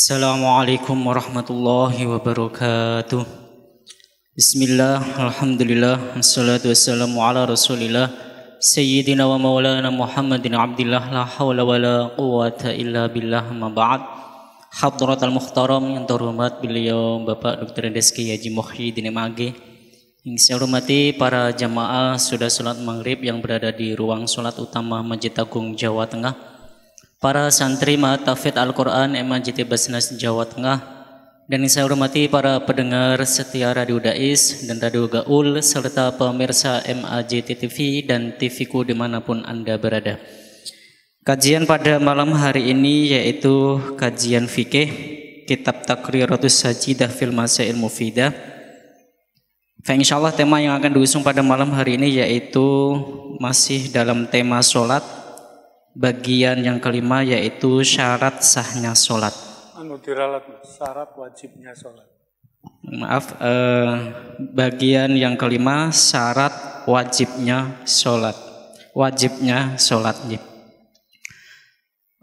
Assalamualaikum warahmatullahi wabarakatuh. Bismillah, alhamdulillah, wassalatu wassalamu ala rasulillah Sayyidina wa maulana Muhammadin abdillah, la hawla wa la quwata illa billah, ma ba'd. Hadratal muhtaram yang terhormat beliau Bapak Dr. Reski Haji Muhyiddin MAG, yang saya hormati para jamaah sudah sholat maghrib yang berada di ruang sholat utama Masjid Agung Jawa Tengah, para santri Ma'had Tahfidz Al-Quran MAJT Basnas Jawa Tengah, dan yang saya hormati para pendengar setia Radio Dais dan Radio Gaul serta pemirsa MAJT TV dan TVku dimanapun Anda berada. Kajian pada malam hari ini yaitu kajian fikih Kitab Taqriratus Sajidah fil Masail Mufidah. Insyaallah tema yang akan diusung pada malam hari ini yaitu masih dalam tema sholat, bagian yang kelima yaitu syarat sahnya sholat. Syarat wajibnya sholat. Bagian yang kelima syarat wajibnya sholat. Wajibnya sholat.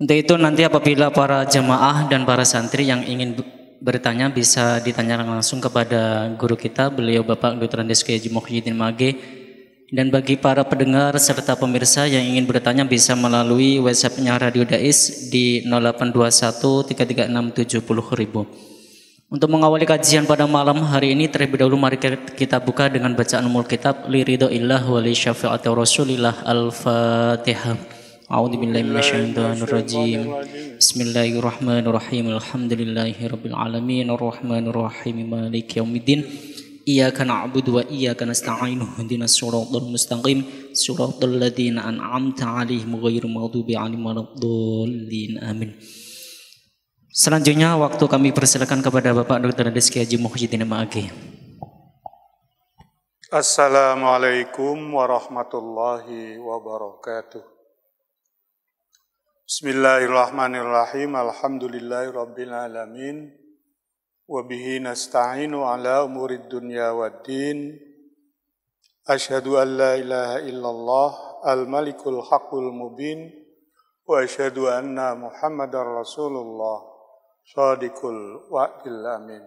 Untuk itu nanti apabila para jamaah dan para santri yang ingin bertanya bisa ditanyakan langsung kepada guru kita, beliau Bapak Dr. Reski Haji Muhyiddin MAG. Dan bagi para pendengar serta pemirsa yang ingin bertanya bisa melalui WhatsApp-nya Radio Dais di 0821 336 70.000. Untuk mengawali kajian pada malam hari ini, terlebih dahulu mari kita buka dengan bacaan umul kitab li ridhoillah wa li syafaati rasulillah. Al-Fatihah. A'udzubillahi minasyaitonir rajim. Bismillahirrahmanirrahim. Alhamdulillahirabbil alamin arrahmanir rahim maliki yaumiddin. Iyyaka na'budu wa iyyaka nasta'in ihdinas siratal mustaqim siratal ladzina an'amta 'alaihim ghairil maghdubi 'alaihim waladdallin. Amin. Selanjutnya waktu kami persilakan kepada Bapak Dr. Reski Haji Muhyiddin MAG. Assalamualaikum warahmatullahi wabarakatuh. Bismillahirrahmanirrahim. Alhamdulillahirabbil alamin. Wa bihi nasta'inu ala umurid dunya waddin. Asyhadu an la ilaha illallah al-malikul haqqul mubin wa asyhadu anna Muhammadar Rasulullah shadiqul wa'dil amin.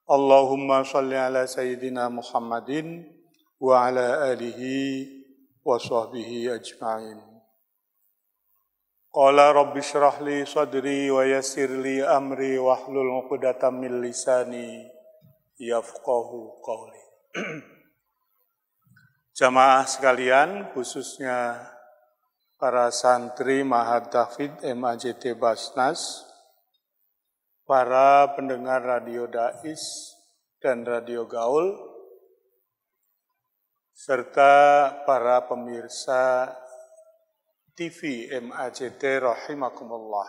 Allahumma shalli ala sayyidina Muhammadin wa ala alihi wa sahbihi ajma'in. Qala rabbi shrah li sadri wa yassir li amri wahlul 'uqdatam min lisani yafqahu qawli. Jamaah sekalian, khususnya para santri Ma'had Tahfidz MAJT Basnas, para pendengar Radio Dais dan Radio Gaul, serta para pemirsa TV MAJT rahimakumullah.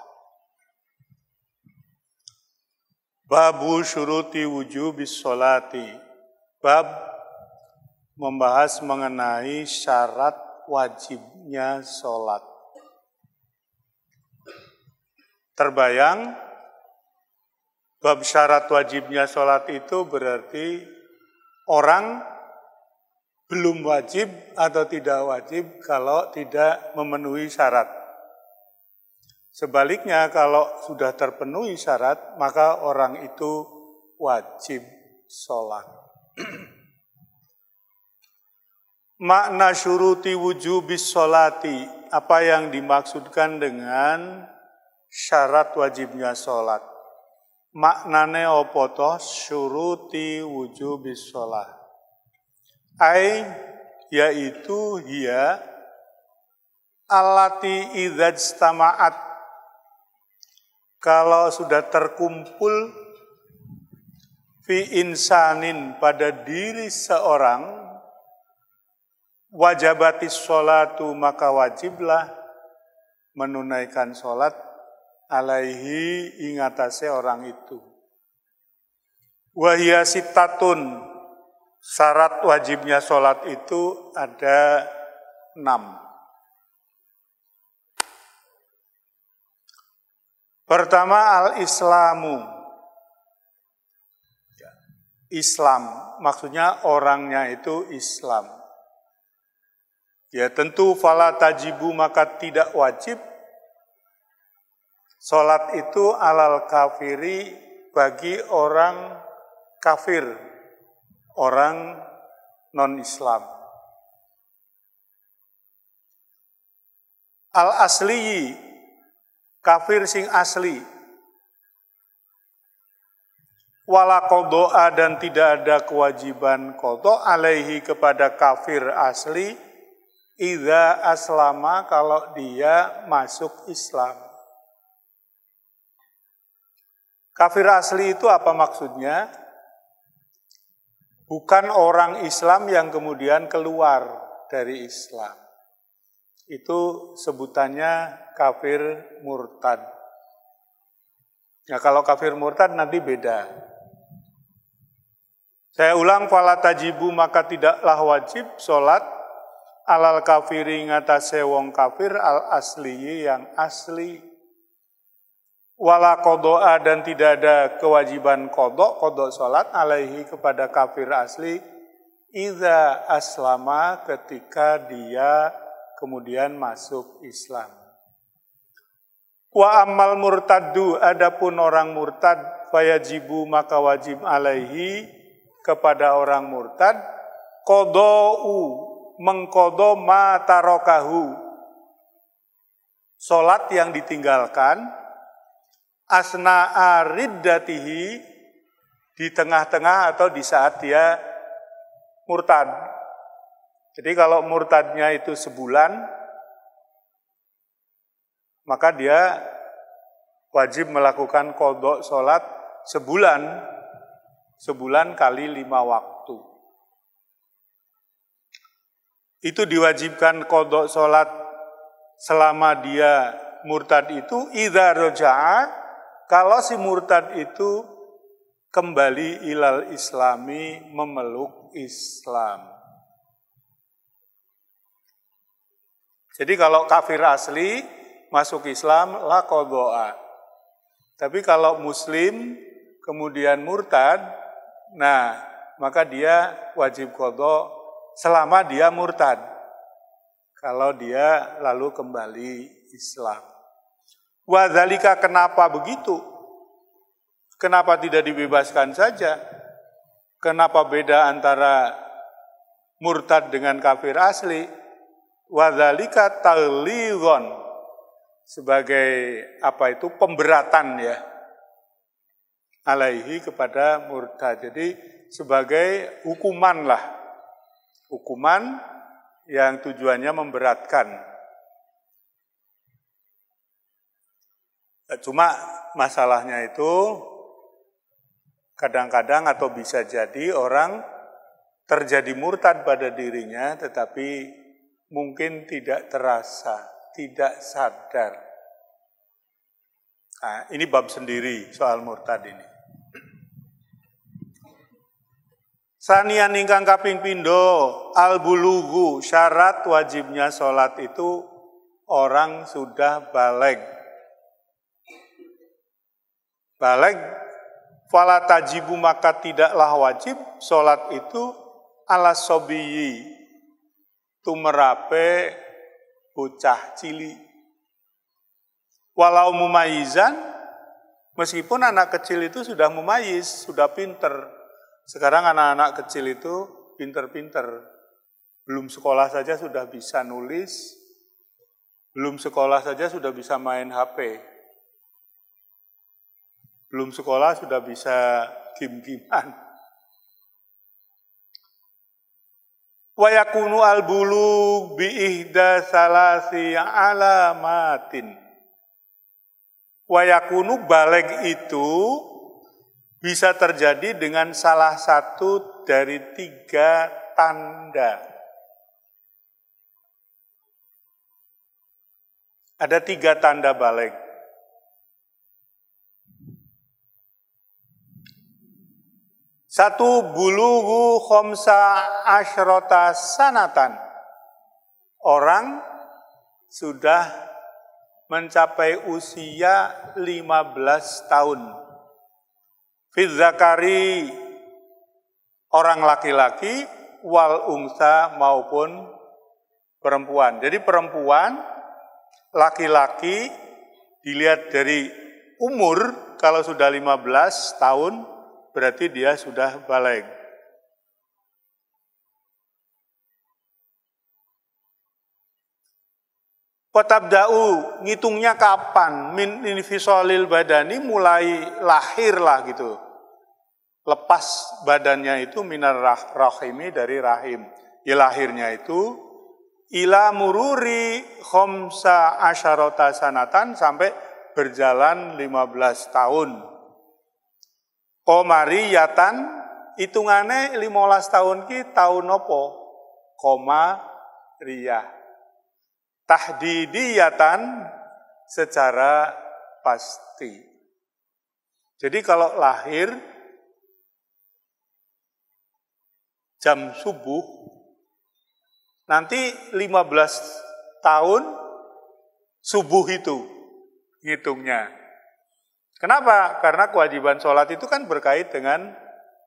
Babu syuruti wujubis sholati. Bab membahas mengenai syarat wajibnya sholat. Terbayang, bab syarat wajibnya sholat itu berarti orang belum wajib atau tidak wajib kalau tidak memenuhi syarat. Sebaliknya kalau sudah terpenuhi syarat, maka orang itu wajib sholat. Makna syuruti wujubis sholati, apa yang dimaksudkan dengan syarat wajibnya sholat? Maknanya apa toh syuruti wujubis sholat? Yaitu hiya allati idza ijtama'at, kalau sudah terkumpul fi insanin pada diri seorang, wajabatis sholatu maka wajiblah menunaikan sholat alaihi ingatase orang itu. Wa hiya sittatun, syarat wajibnya sholat itu ada 6. Pertama al-islamu. Islam, maksudnya orangnya itu Islam. Ya tentu fala tajibu maka tidak wajib Salat itu alal kafiri bagi orang kafir, orang non-Islam. Al-asli, kafir sing asli. Wala qadha, dan tidak ada kewajiban qadha alaihi kepada kafir asli, idza aslama, kalau dia masuk Islam. Kafir asli itu apa maksudnya? Bukan orang Islam yang kemudian keluar dari Islam. Itu sebutannya kafir murtad. Nah, kalau kafir murtad nanti beda. Saya ulang, fala tajibu, maka tidaklah wajib sholat alal kafiri ngatasé wong kafir al asli yang asli. Wala qadha, dan tidak ada kewajiban qadha salat alaihi kepada kafir asli idza aslama, ketika dia kemudian masuk Islam. Wa ammal murtaddu, adapun orang murtad, fayajibu, maka wajib alaihi kepada orang murtad qadha'u, mengqadha ma tarakahu, salat yang ditinggalkan asna'a riddatihi, di tengah-tengah atau di saat dia murtad. Jadi kalau murtadnya itu sebulan, maka dia wajib melakukan qadha salat sebulan kali 5 waktu. Itu diwajibkan qadha salat selama dia murtad itu idza raja'a, kalau si murtad itu kembali ilal islami, memeluk Islam. Jadi kalau kafir asli masuk Islam, la qadha. Tapi kalau muslim kemudian murtad, nah maka dia wajib qadha selama dia murtad. Kalau dia lalu kembali Islam. Wa dzalika, kenapa begitu? Kenapa tidak dibebaskan saja? Kenapa beda antara murtad dengan kafir asli? Wa dzalika taghlidzon, sebagai pemberatan ya, alaihi kepada murtad. Jadi sebagai hukuman lah, hukuman yang tujuannya memberatkan. Cuma masalahnya itu kadang-kadang atau bisa jadi orang terjadi murtad pada dirinya tetapi mungkin tidak terasa, tidak sadar. Nah, ini bab sendiri soal murtad ini. Sanian ingkang kaping pindho al-bulughu, syarat wajibnya sholat itu orang sudah baligh. Baligh, fala tajibu, maka tidaklah wajib sholat itu ala sobiyi, tumerape bocah cili. Walau mumayizan, meskipun anak kecil itu sudah mumayiz, sudah pinter. Sekarang anak-anak kecil itu pinter-pinter. Belum sekolah saja sudah bisa nulis, belum sekolah saja sudah bisa main HP. Belum sekolah sudah bisa game-gamean. Wa yakunu al-bulugh bi ihda salasi alamatin. Wa yakunu baligh itu bisa terjadi dengan salah satu dari 3 tanda. Ada 3 tanda baligh. Satu, bulughu khamsa asyrota sanatan. Orang sudah mencapai usia 15 tahun. Fi zakari, orang laki-laki, wal unsa, maupun perempuan. Jadi perempuan, laki-laki Dilihat dari umur, kalau sudah 15 tahun, berarti dia sudah baligh. Watabda'u, ngitungnya kapan? Min infisolil badani, mulai lahir lah gitu. Lepas badannya itu minar rahimi, dari rahim. Ya lahirnya itu ila mururi khomsa asyarota sanatan, sampai berjalan 15 tahun. Komariyatan, hitungannya 15 tahun ki tahun apa? Komariyah. Tahdidiyatan, secara pasti. Jadi kalau lahir jam subuh, nanti 15 tahun subuh itu ngitungnya. Kenapa? Karena kewajiban sholat itu kan berkait dengan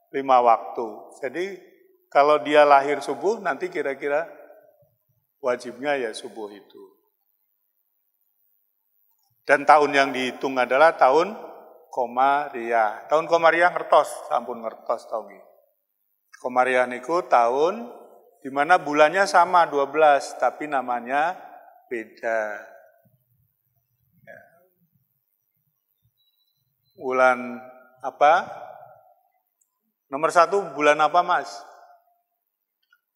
5 waktu. Jadi kalau dia lahir subuh, nanti kira-kira wajibnya ya subuh itu. Dan tahun yang dihitung adalah tahun Komariah. Tahun Komariah ngertos, sampun ngertos tahun ini. Komariah niku tahun di mana bulannya sama 12, tapi namanya beda. Bulan apa? Nomor 1 bulan apa, Mas?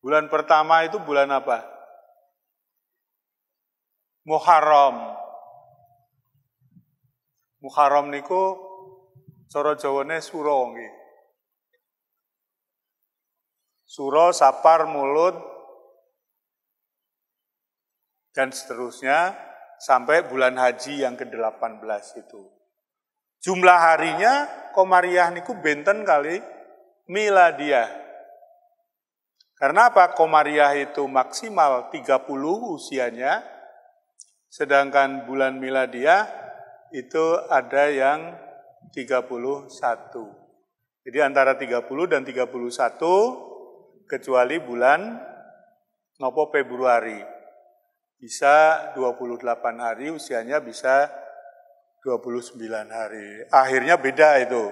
Bulan pertama itu bulan apa? Muharram. Muharram niku cara Jawane suro nggih. Suro, Sapar, Mulud, dan seterusnya sampai bulan haji yang ke-18 itu. Jumlah harinya Komariah niku benten kali miladiah. Karena apa? Komariah itu maksimal 30 usianya, sedangkan bulan miladiah itu ada yang 31. Jadi antara 30 dan 31, kecuali bulan nopo Februari. Bisa 28 hari, usianya bisa 29 hari. Akhirnya beda itu.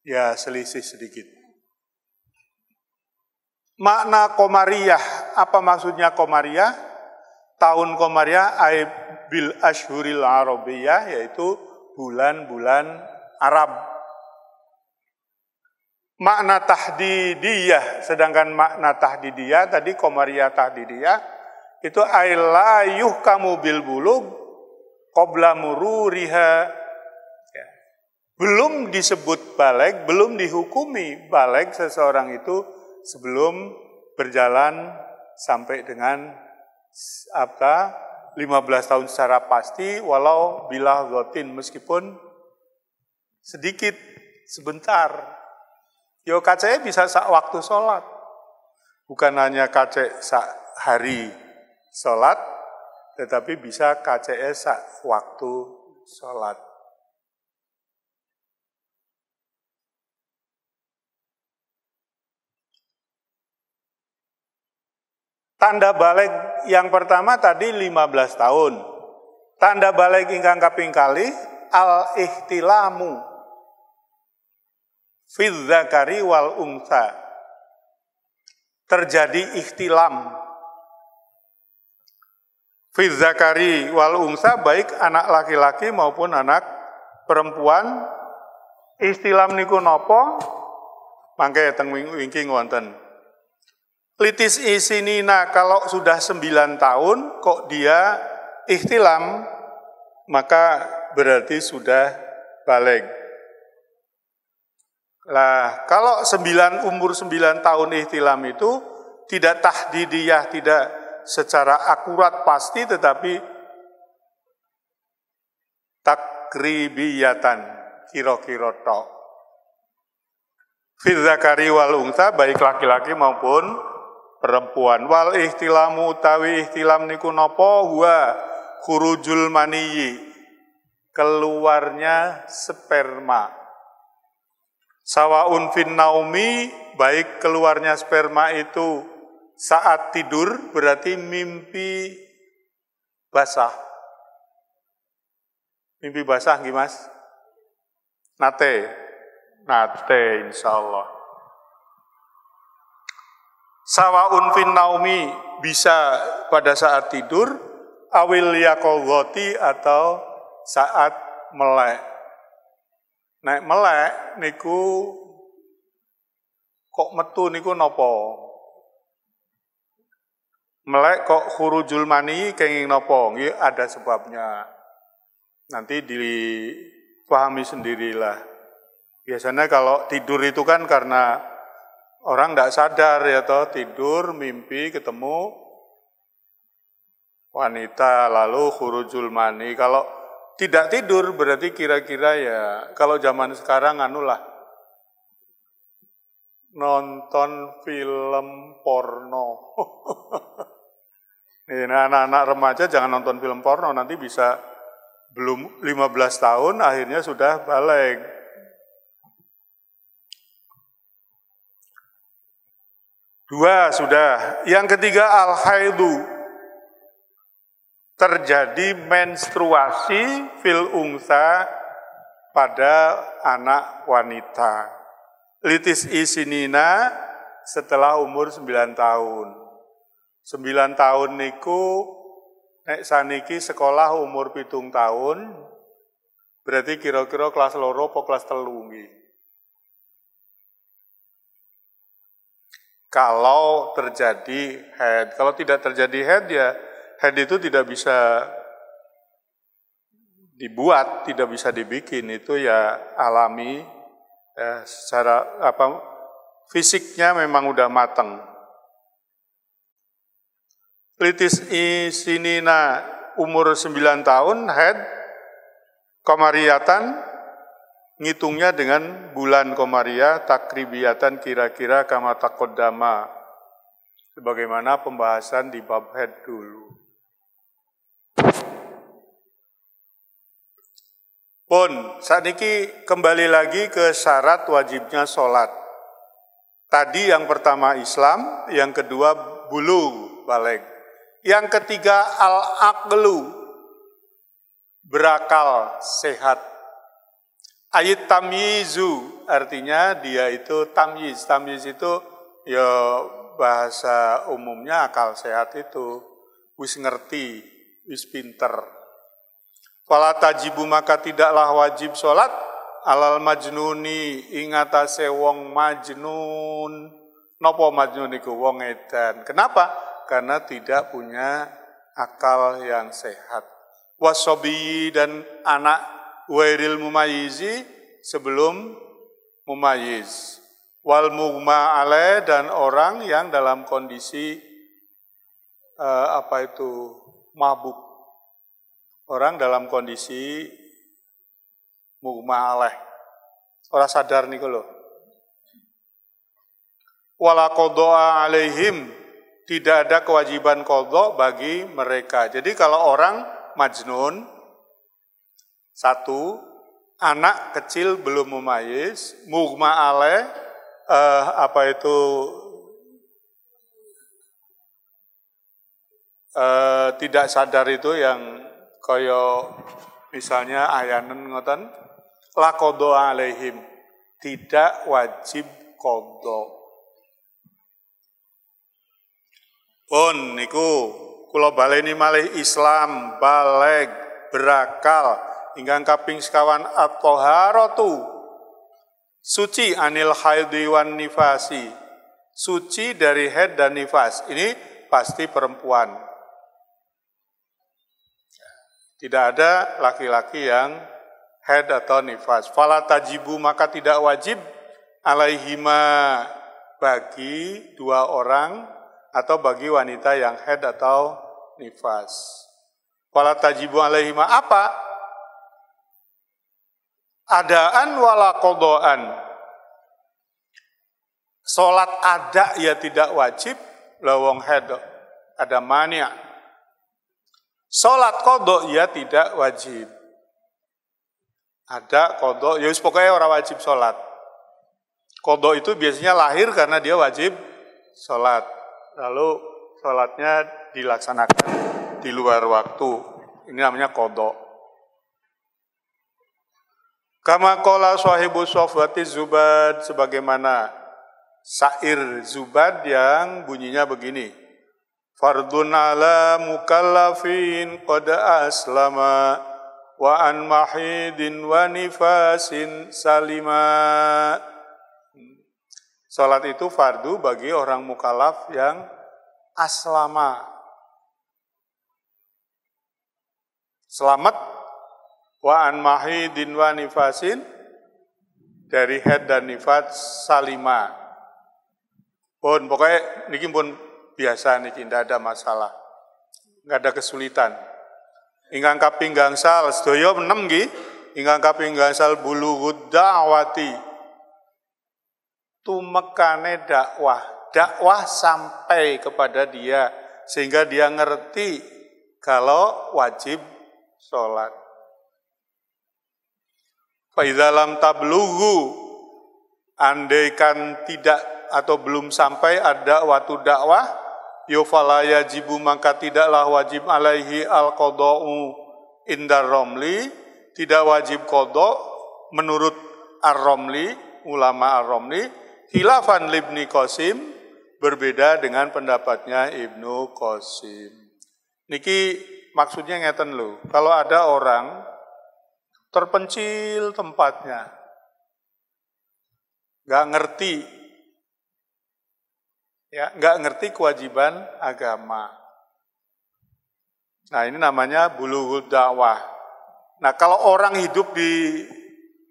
Ya selisih sedikit. Makna Komariah, apa maksudnya Komariah? Tahun Komariah ay bil ashhuril arabiyah, yaitu bulan-bulan Arab. Makna tahdidiyah, sedangkan makna tahdidiyah tadi Komariah tahdidiyah itu ay la yuhkamu bil bulugh qabla mururiha. Ya. Belum disebut baligh, belum dihukumi baligh seseorang itu sebelum berjalan sampai dengan 15 tahun secara pasti, walau bila gotin, meskipun sedikit, sebentar. Yo kacanya bisa sak waktu sholat, bukan hanya kacek sak hari sholat, tetapi bisa kacek sak waktu sholat. Tanda baligh yang pertama tadi 15 tahun. Tanda baligh ingkang kaping kalih al-ihtilamu fil dzakari wal untha. Terjadi ihtilam fil dzakari wal untha, baik anak laki-laki maupun anak perempuan. Ihtilam niku napa? Mangke teng wingking wonten. Litis isinina, kalau sudah 9 tahun kok dia ihtilam, maka berarti sudah baligh. Lah, kalau umur 9 tahun ihtilam itu tidak tahdidiyah, tidak secara akurat pasti, tetapi takribiyatan, kira-kira tok. Fil dzakari wal untha, baik laki-laki maupun perempuan. Wal ihtilamu utawi ihtilam niku napa? Huwa khurujul maniyyi, keluarnya sperma. Sawaun fin naumi, baik keluarnya sperma itu saat tidur, berarti mimpi basah. Mimpi basah nggih Mas? Nate insyaallah. Sawaun fin naumi, bisa pada saat tidur, awil yaqadhati atau saat melek. Nek melek niku kok metu niku napa? Melek kok khurujul mani kenging napa? Nggih ada sebabnya. Nanti dipahami sendirilah. Biasanya kalau tidur itu kan karena orang tidak sadar ya toh, tidur, mimpi, ketemu wanita, lalu khurujul mani. Kalau tidak tidur berarti kira-kira ya, kalau zaman sekarang anulah, nonton film porno. Ini anak-anak remaja jangan nonton film porno, nanti bisa belum 15 tahun akhirnya sudah balik. Dua sudah. Yang ketiga al-haidu. Terjadi menstruasi fil unsa pada anak wanita. Litis isinina setelah umur 9 tahun. 9 tahun niku nek saniki sekolah umur 7 tahun, berarti kira-kira kelas loro atau kelas 3 nggih. Kalau terjadi head, kalau tidak terjadi head ya head itu tidak bisa dibuat, tidak bisa dibikin, itu ya alami, ya, secara fisiknya memang udah matang. Litis isinina umur 9 tahun head komariatan, ngitungnya dengan bulan komariah, takribiyatan kira-kira kama taqaddama, sebagaimana pembahasan di bab head dulu. Pun, saat ini kembali lagi ke syarat wajibnya sholat. Tadi yang pertama Islam, yang kedua bulugh, balik. Yang ketiga al-aqlu, berakal, sehat. Ayat tamyizu, artinya dia itu tamyiz. Tamyiz itu ya bahasa umumnya akal sehat itu. Wis ngerti, wis pinter. Fala tajibu, maka tidaklah wajib sholat alal majnuni, ingatase wong majnun. Napa majnun iku? Wong edan. Kenapa? Karena tidak punya akal yang sehat. Wasobi, dan anak wairil mumayyizi, sebelum mumayyiz. Wal mughma alaih, dan orang yang dalam kondisi mabuk. Orang dalam kondisi mughma alaih. Orang sadar nih lho. Wala qadha alaihim, tidak ada kewajiban qadha bagi mereka. Jadi kalau orang majnun, satu, anak kecil belum mumayyiz, mughma alaih, tidak sadar itu yang kaya misalnya ayanen ngoten, la qadha alaihim, tidak wajib qadha. Pun niku kula baleni malih Islam, baleg, berakal, ingkang kaping sekawan at-thaharatu, suci anil haidhi wan nifasi, suci dari haid dan nifas. Ini pasti perempuan. Tidak ada laki-laki yang haid atau nifas. Fala tajibu, maka tidak wajib alaihima, bagi dua orang atau bagi wanita yang haid atau nifas. Fala tajibu alaihima apa? Adaan wala qadaan. Salat ada ya tidak wajib, lawong haid ada mania. Salat qadha ya tidak wajib. Ada qadha, ya pokoknya orang wajib salat. Qadha itu biasanya lahir karena dia wajib salat. Lalu salatnya dilaksanakan di luar waktu. Ini namanya qadha. Kama qala sahibu Sofwati Zubad, sebagaimana syair Zubad yang bunyinya begini. Fardun ala mukallafin qad aslama wa an mahidin wa nifasin salima. Salat itu fardu bagi orang mukallaf yang aslama, selamat, wa an mahidin wa nifasin, dari haid dan nifas salima. Pun pokoknya niki pun biasa niki, tidak ada masalah, nggak ada kesulitan. Ingkang kaping gangsal sedaya 6 nggih, ingkang kaping gangsal bulughud da'wati, tumekane dakwah sampai kepada dia sehingga dia ngerti kalau wajib sholat. Fa idza lam tablughu, andaikan tidak atau belum sampai ada waktu dakwah, yufala yajibu, maka tidaklah wajib alaihi al-qada'u indar romli, tidak wajib qada menurut ar-romli, ulama ar-romli, khilafan libni Qasim, berbeda dengan pendapatnya Ibnu Qasim. Niki maksudnya ngeten lho, kalau ada orang terpencil tempatnya, nggak ngerti, ya, nggak ngerti kewajiban agama. Nah, ini namanya bulughud dakwah. Nah, kalau orang hidup di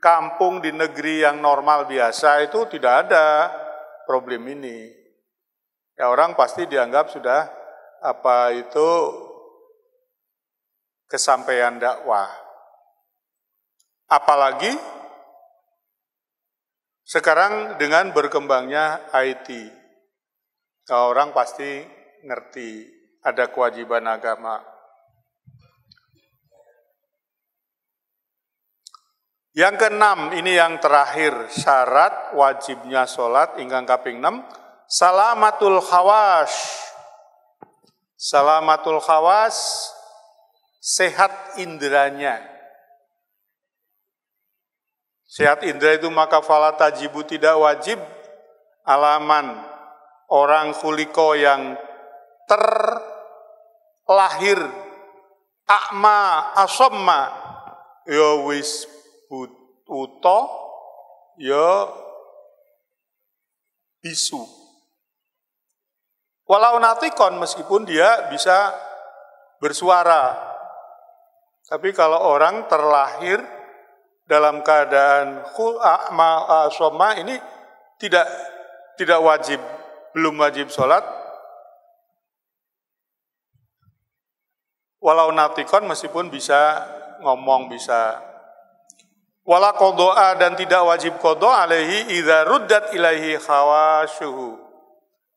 kampung, di negeri yang normal biasa, itu tidak ada problem ini. Ya, orang pasti dianggap sudah kesampaian dakwah. Apalagi sekarang dengan berkembangnya IT. Orang pasti ngerti ada kewajiban agama. Yang keenam, ini yang terakhir, syarat wajibnya sholat, ingkang kaping 6, salamatul khawas. Salamatul khawas, sehat indranya. Sehat indra itu maka fala tajibu, tidak wajib alaman orang khuliko yang terlahir akma asomma, ya wis buta, ya bisu. Walau natikon, meskipun dia bisa bersuara. Tapi kalau orang terlahir dalam keadaan akma asomma, ini tidak wajib, belum wajib sholat. Walau natikon, meskipun bisa ngomong, bisa. Wala qadha, dan tidak wajib qadha alaihi idza ruddat ilaihi khawashuhu,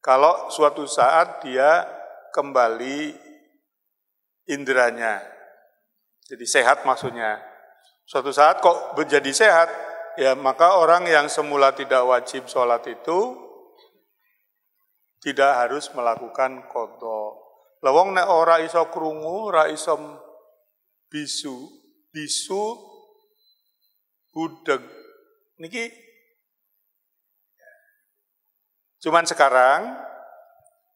kalau suatu saat dia kembali indranya. Jadi sehat maksudnya. Suatu saat kok menjadi sehat, ya maka orang yang semula tidak wajib sholat itu tidak harus melakukan qadha. Lawang nek ora iso krungu, ora iso bisu budeg. Niki cuman sekarang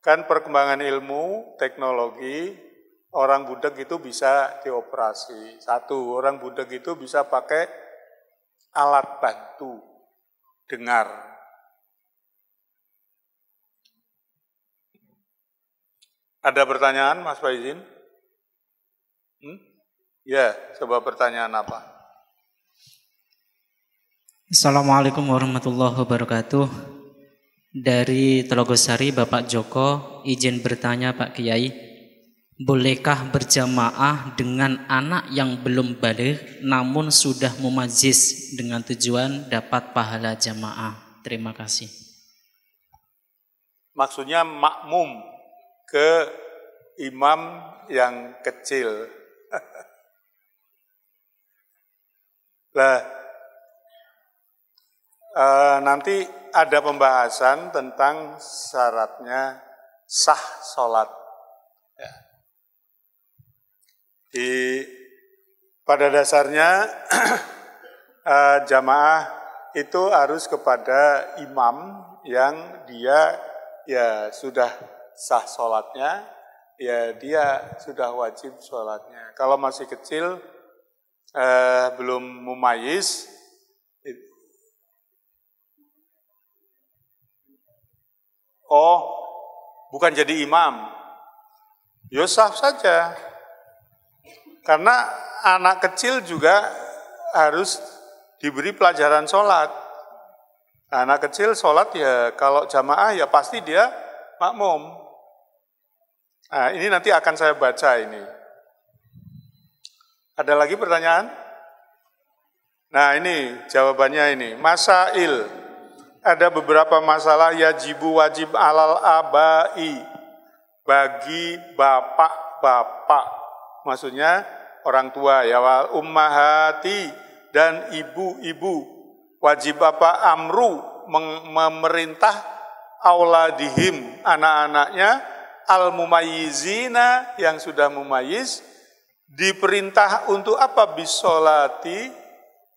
kan perkembangan ilmu, teknologi, orang budeg itu bisa dioperasi. Satu, orang budeg itu bisa pakai alat bantu dengar. Ada pertanyaan, Mas Faizin? Ya, coba pertanyaan apa? Assalamualaikum warahmatullahi wabarakatuh. Dari Telogosari, Bapak Joko, izin bertanya Pak Kiai, bolehkah berjamaah dengan anak yang belum baligh namun sudah mumajis dengan tujuan dapat pahala jamaah? Terima kasih. Maksudnya makmum ke imam yang kecil. Lah, nanti ada pembahasan tentang syaratnya sah sholat. Ya. Pada dasarnya jamaah itu harus kepada imam yang dia ya sudah sah sholatnya, ya dia sudah wajib sholatnya. Kalau masih kecil, belum mumayyiz, bukan jadi imam, ya sah saja. Karena anak kecil juga harus diberi pelajaran sholat. Anak kecil sholat ya kalau jamaah ya pasti dia makmum. Nah ini nanti akan saya baca ini. Ada lagi pertanyaan? Nah ini jawabannya ini. Masail. Ada beberapa masalah yajibu wajib alal abai. Bagi bapak-bapak. Maksudnya orang tua ya. Wal ummahati dan ibu-ibu. Wajib apa? Amru, memerintah auladihim, anak-anaknya, al-mumayyizina, yang sudah mumayyiz, diperintah untuk apa? Bisolati,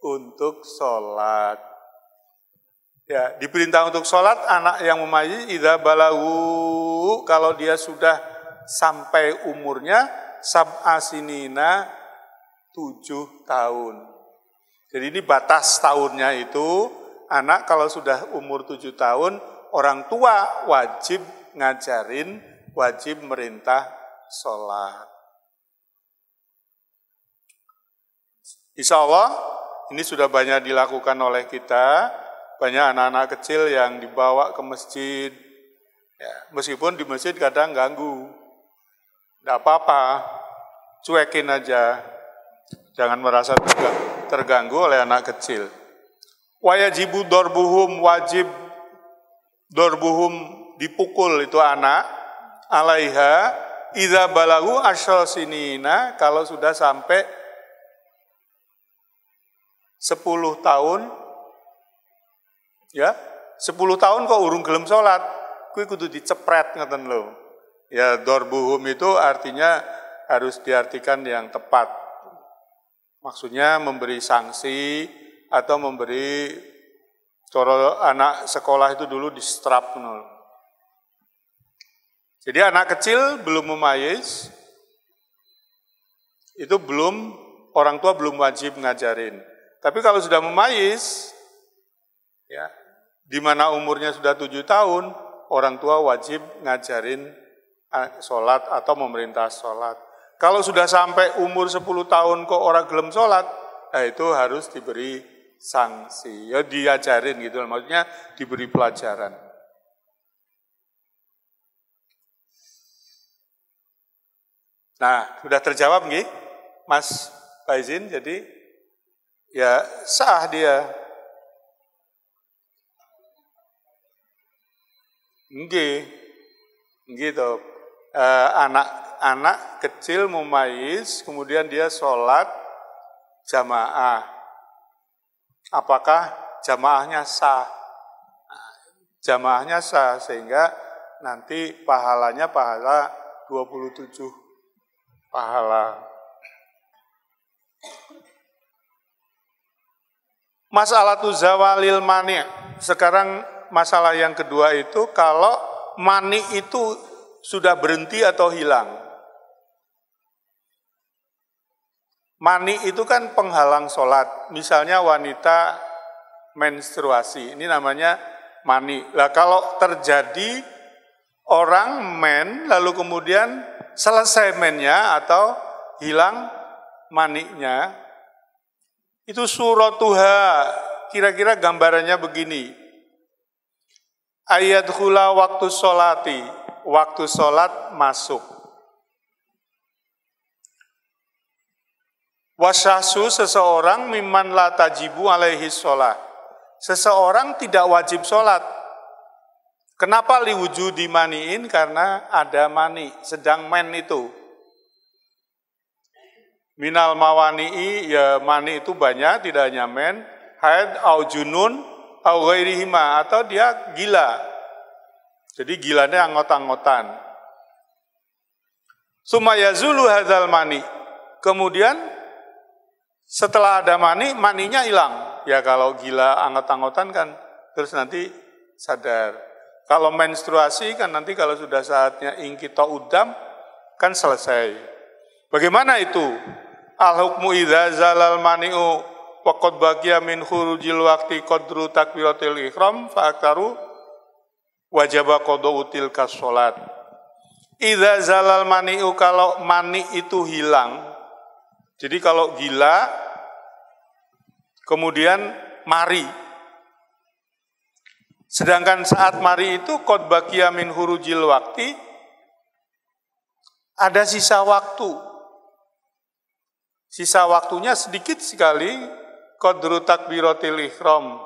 untuk sholat. Ya, diperintah untuk sholat, anak yang mumayyiz, idza balagu, kalau dia sudah sampai umurnya, sab'a sinina, 7 tahun. Jadi ini batas tahunnya itu, anak kalau sudah umur 7 tahun, orang tua wajib ngajarin, wajib merintah sholat. Insya Allah ini sudah banyak dilakukan oleh kita, banyak anak-anak kecil yang dibawa ke masjid, ya, meskipun di masjid kadang ganggu, tidak apa-apa, cuekin aja, jangan merasa terganggu oleh anak kecil. Wajibu dorbuhum, wajib dorbuhum, dipukul itu anak, alaiha, idza balagu asyra sinina, kalau sudah sampai 10 tahun, ya, 10 tahun kok urung gelem sholat, kuwi kudu dicepret ngoten lho. Ya, dorbuhum itu artinya harus diartikan yang tepat. Maksudnya memberi sanksi atau memberi, coro anak sekolah itu dulu di strap. Jadi anak kecil belum mumayyiz, itu belum, orang tua belum wajib ngajarin. Tapi kalau sudah mumayyiz, ya, di mana umurnya sudah 7 tahun, orang tua wajib ngajarin sholat atau memerintah sholat. Kalau sudah sampai umur 10 tahun kok orang gelem sholat, nah itu harus diberi sanksi. Ya diajarin gitu, maksudnya diberi pelajaran. Nah, sudah terjawab nggih, Mas Faizin, jadi ya sah dia. Nggih, gitu. Anak kecil mumayyiz, kemudian dia sholat jamaah. Apakah jamaahnya sah? Jamaahnya sah, sehingga nanti pahalanya pahala 27 pahala. Masalah zawalil mani'. Sekarang masalah yang kedua itu kalau mani itu sudah berhenti atau hilang. Mani itu kan penghalang sholat. Misalnya wanita menstruasi, ini namanya mani. Lah kalau terjadi orang men, lalu kemudian selesai mennya atau hilang maninya, itu suratuha, kira-kira gambarannya begini. Ayat hula waktu sholati, waktu sholat masuk. Wasyahsu, seseorang mimman la tajibu alaihi sholat. Seseorang tidak wajib sholat. Kenapa liwujudi maniin? Karena ada mani, sedang men itu. Minal mawani'i, ya mani itu banyak, tidak hanya men. Haid, au junun, au ghairihima, atau dia gila. Jadi gilanya anggot-anggotan. Sumayazulu hadzal mani. Kemudian setelah ada mani, maninya hilang. ya kalau gila anggot-anggotan kan terus nanti sadar. Kalau menstruasi kan nanti kalau sudah saatnya ingkita udam kan selesai. Bagaimana itu? Al-hukmu idza zalal mani'u wa qad baqiya min khurujil waqti qadru takbiratil ihram fa aktaru wajaba qada'u tilka shalat. Idza zalal mani'u, kalau mani itu hilang. Jadi kalau gila kemudian mari. Sedangkan saat mari itu qad baqiya min khurujil waqti, ada sisa waktu. Sisa waktunya sedikit sekali, qadru takbiratil ihram.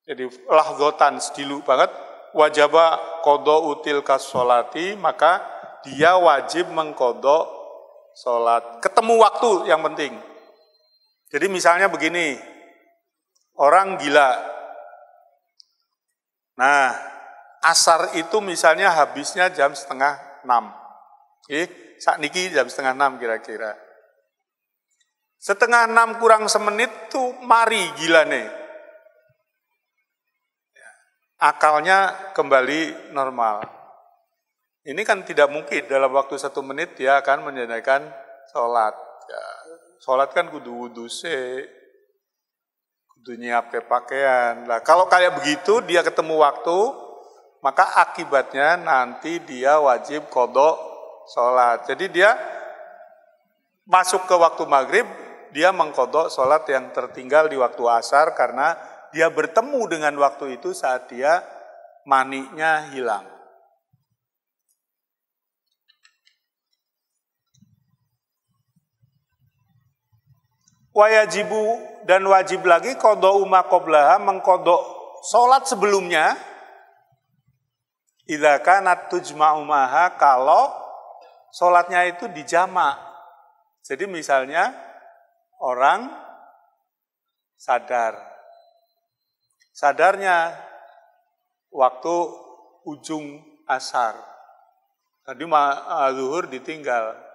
Jadi lahgotan sedilu banget, wajaba qada'u tilka sholati, maka dia wajib mengqada' sholat. Ketemu waktu yang penting. Jadi misalnya begini, orang gila. Nah, asar itu misalnya habisnya jam 5:30. Sak niki jam 5:30 kira-kira. 5:30 kurang semenit tuh mari gilane. Akalnya kembali normal. Ini kan tidak mungkin dalam waktu 1 menit dia akan menunaikan sholat. Ya, sholat kan kudu wudu se, kudu nyiapke pakaian. Nah, kalau kayak begitu dia ketemu waktu, maka akibatnya nanti dia wajib qada sholat. Jadi dia masuk ke waktu maghrib, dia mengqada sholat yang tertinggal di waktu asar karena dia bertemu dengan waktu itu saat dia maninya hilang. Wajibu dan wajib lagi qada'u ma qablaha, mengqada' sholat sebelumnya. Idza kanat tujma'u maha, kalau sholatnya itu dijamak. Jadi misalnya orang sadarnya waktu ujung asar. Tadi zuhur ditinggal.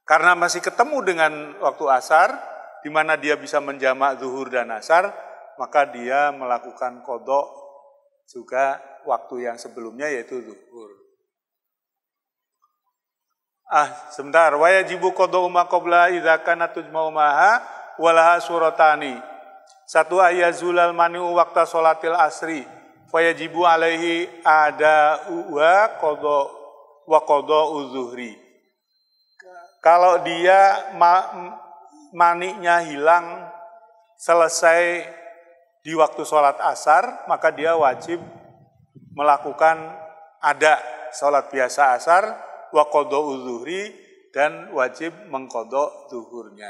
Karena masih ketemu dengan waktu asar, di mana dia bisa menjamak zuhur dan asar, maka dia melakukan qada juga waktu yang sebelumnya yaitu zuhur. Sebentar. Wajibu qada'u ma qabla idza kanat tujma'u maha walaha suratani. Satu, ayazulal mani'u waqta sholatil asri. Wajibu alaihi ada'u wa qada'u zuhri. Kalau dia maniknya hilang selesai di waktu sholat asar, maka dia wajib melakukan ada sholat biasa asar, wa qada'u zuhri, dan wajib mengqada' zuhurnya.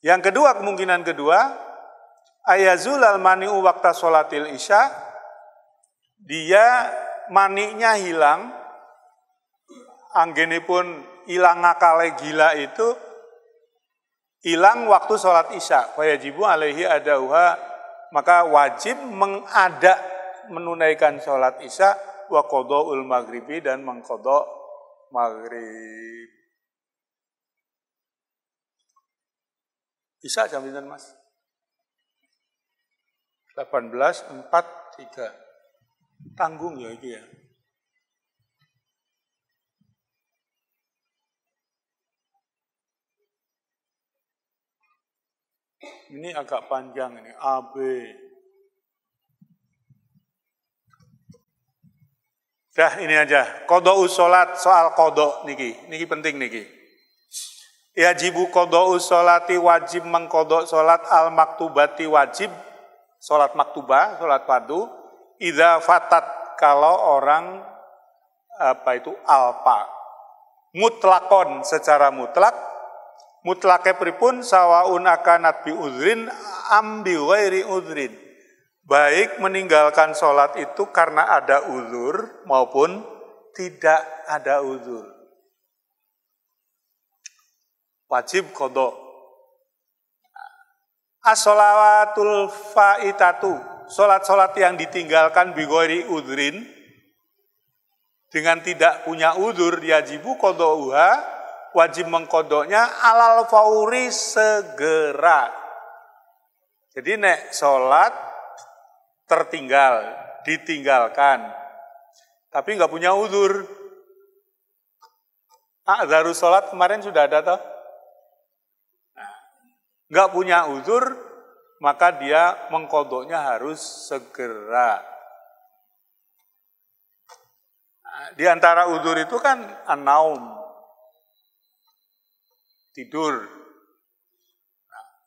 Yang kedua, kemungkinan kedua, ayazulal mani'u waqta sholatil isya, dia maniknya hilang, anggenipun ilang ngakale gila itu hilang waktu sholat isya. Wajibu alaihi adauha, maka wajib menunaikan sholat isya, wa qada'ul maghribi, dan mengqada' maghrib. Isya jam pinten Mas? 18.43. Tanggung ya iki ya. Ini agak panjang ini, AB. Dah ini aja, qada'u sholat, soal qada' niki penting niki. Yajibu qada'u sholati, wajib mengqada' sholat, al-maktubati, wajib sholat maktubah, sholat fardu, idza fatat, kalau orang alpa, mutlakon secara mutlak. Mutlake pripun sawaun akanat bi udhrin am bi ghairi udhrin. Baik meninggalkan sholat itu karena ada uzur maupun tidak ada uzur. Wajib qada. As-sholawatul faitatu, sholat-sholat yang ditinggalkan bi ghairi udhrin, dengan tidak punya uzur, yajibu qada'uha, wajib mengkodoknya alal fauri segera. Jadi nek sholat tertinggal, ditinggalkan, tapi nggak punya uzur. A'dzarus sholat kemarin sudah ada toh? Nggak punya uzur, maka dia mengkodoknya harus segera. Di antara uzur itu kan an-naum, tidur.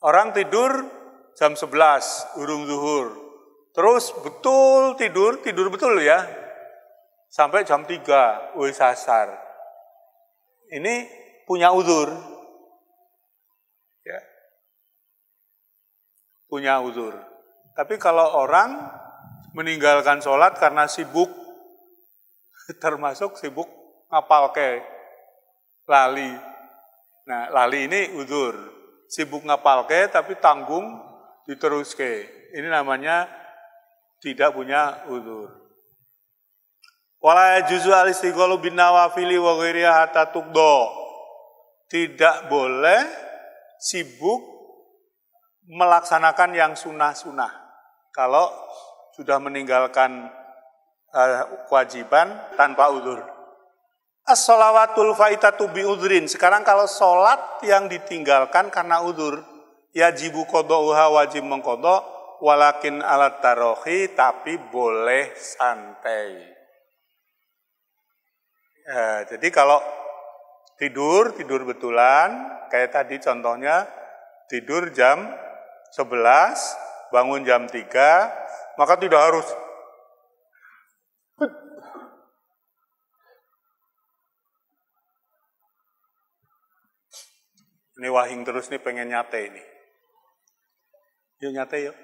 Orang tidur jam 11, urung zuhur. Terus betul tidur betul ya. Sampai jam 3, wis asar. Ini punya uzur. Ya. Punya uzur. Tapi kalau orang meninggalkan sholat karena sibuk, termasuk sibuk ngapal ke lali. Nah, lali ini uzur. Sibuk ngapal ke tapi tanggung diterus ke. Ini namanya tidak punya uzur. Wala juzu al-istigholu bin nawafili wa ghairiha hatta tuqdo. Tidak boleh sibuk melaksanakan yang sunnah-sunnah. Kalau sudah meninggalkan kewajiban tanpa uzur. As-sholawatul faitatu bi udhrin. Sekarang kalau sholat yang ditinggalkan karena uzur, yajibu qada'uha, wajib mengqada, walakin alat tarohi, tapi boleh santai. Jadi kalau tidur betulan, kayak tadi contohnya tidur jam 11, bangun jam 3, maka tidak harus ini wahing terus nih, pengen nyate ini. Yuk nyate yuk.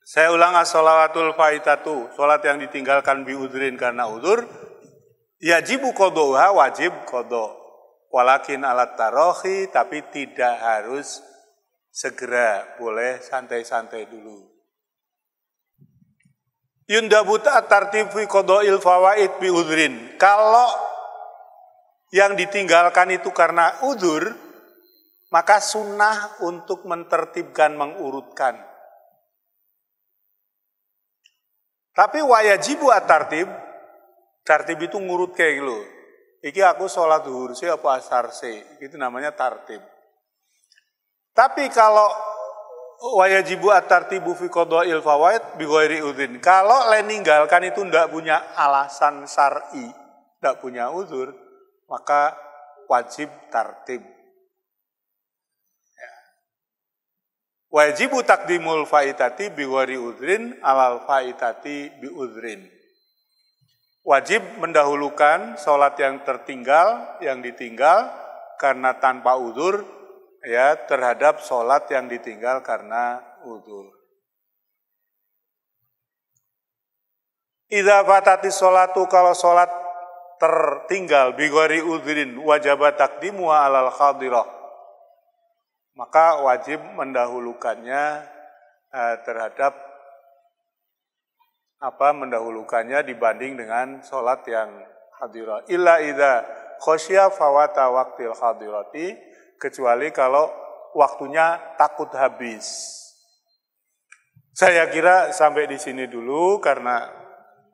Saya ulang, as-sholawatul faitatu, sholat yang ditinggalkan bi udhrin karena uzur, yajibu qada'uha, wajib qada'. Walakin alat tarohi, tapi tidak harus segera, boleh santai-santai dulu. Yundabut at-tartib fi qada'il fawaid bi udhrin. Kalau yang ditinggalkan itu karena uzur, maka sunnah untuk mentertibkan, mengurutkan. Tapi wajibu at-tartib, tartib itu ngurut kayak gitu. Iki aku sholat zuhur sih apa asar sih, itu namanya tartib. Tapi kalau wajibu at-tartibu fi qada'il fawaid bi ghairi udzrin, kalau ninggalkan itu ndak punya alasan syar'i, ndak punya uzur, maka wajib tartib. Ya. Wajibu takdimul faitati bi ghairi udhrin alal faitati bi udhrin. Wajib mendahulukan sholat yang tertinggal, yang ditinggal karena tanpa uzur, ya, terhadap sholat yang ditinggal karena uzur. Idza fatati sholatu, kalau sholat tertinggal bi ghairi udhrin wajib taqdimuha alal hadirah, maka wajib mendahulukannya terhadap mendahulukannya dibanding dengan sholat yang hadirah. Illa idza khosya fawata waqtil hadirati, kecuali kalau waktunya takut habis. Saya kira sampai di sini dulu karena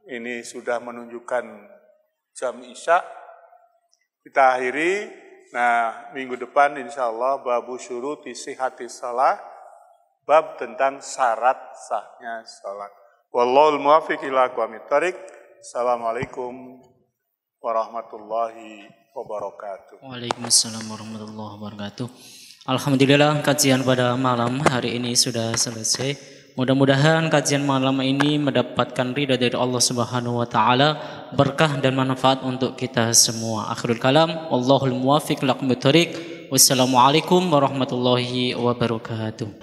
ini sudah menunjukkan jam Isya. Kita akhiri. Nah, minggu depan insya Allah babu syuruti sihhatis shalah, bab tentang syarat sahnya salat. Wallahul muwaffiq ila aqwamit thoriq. Assalamualaikum warahmatullahi wabarakatuh. Waalaikumsalam warahmatullahi wabarakatuh. Alhamdulillah, kajian pada malam hari ini sudah selesai. Mudah-mudahan kajian malam ini mendapatkan ridha dari Allah Subhanahu wa taala, berkah dan manfaat untuk kita semua. Akhirul kalam, wallahul muwaffiq ila aqwamit thoriq. Wassalamualaikum warahmatullahi wabarakatuh.